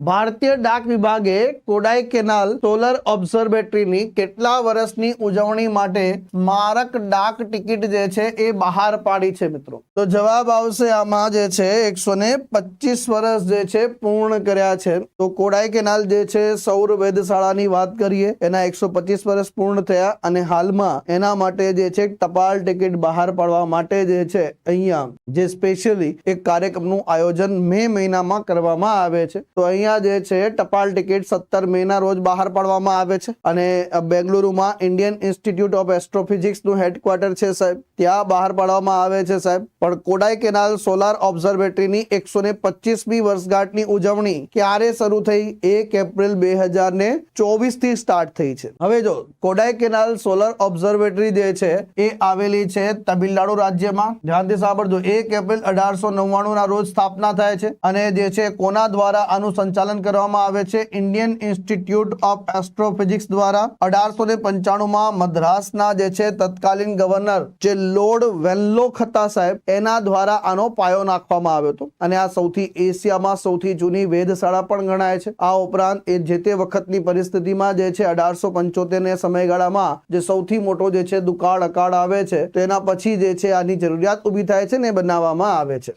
ભારતીય ડાક વિભાગે Kodai canal solar ઓબ્ઝર્વેટરીની કેટલા વર્ષની ઉજવણી માટે સ્મારક ડાક ટિકિટ જે છે એ બહાર પાડી છે મિત્રો? તો જવાબ આવશે આમાં જે છે 125 વર્ષ જે છે પૂર્ણ કર્યા છે. તો કોડાઈ કેનાલ જે છે સૌર વેધશાળાની વાત કરીએ, એના 125 વર્ષ પૂર્ણ થયા અને હાલમાં એના માટે જે છે ટપાલ ટિકિટ બહાર પાડવા માટે જે છે અહીંયા જે સ્પેશિયલી એક કાર્યક્રમનું આયોજન મે મહિનામાં કરવામાં આવે છે. તો અહીંયા જે છે ટપાલ ટિકિટ 17 મેના રોજ બહાર પાડવામાં આવે છે અને બેંગલુરુમાં ઇન્ડિયન ઇન્સ્ટિટ્યૂટ ઓફ એસ્ટ્રોફિઝિક્સ નું હેડક્વાર્ટર છે સાહેબ, ત્યાં બહાર પાડવામાં આવે છે સાહેબ. પણ કોડાઈ કેનાલ સોલાર ઓબ્ઝર્વેટરીની 125મી વર્ષગાંઠની ઉજવણી ક્યારે શરૂ થઈ? 1 એપ્રિલ 2024 થી સ્ટાર્ટ થઈ છે. હવે જો કોડાઈ કેનાલ સોલર ઓબ્ઝર્વેટરી જે છે એ આવેલી છે તમિલનાડુ રાજ્યમાં. ધ્યાનથી સાંભળજો, 1 એપ્રિલ 1899 ના રોજ સ્થાપના થાય છે અને જે છે કોના દ્વારા આનું સંચાલન કરવામાં આવે છે? ઇન્ડિયન ઇન્સ્ટિટ્યૂટ ઓફ એસ્ટ્રોફિઝિક્સ દ્વારા. 1895 માં મદ્રાસના જે છે તત્કાલીન ગવર્નર જે લોર્ડ વેનલોક હતા સાહેબ, એના દ્વારા આનો પાયો નાખવામાં આવ્યો હતો અને આ સૌથી એશિયામાં સૌથી જૂની વેધશાળા પણ ગણાય છે. આ ઉપરાંત એ જે તે વખતની પરિસ્થિતિમાં જે છે 1875 ને સમયગાળામાં જે સૌથી મોટો જે છે દુકાળ અકાળ આવે છે, તો એના પછી જે છે આની જરૂરિયાત ઊભી થાય છે ને બનાવવામાં આવે છે.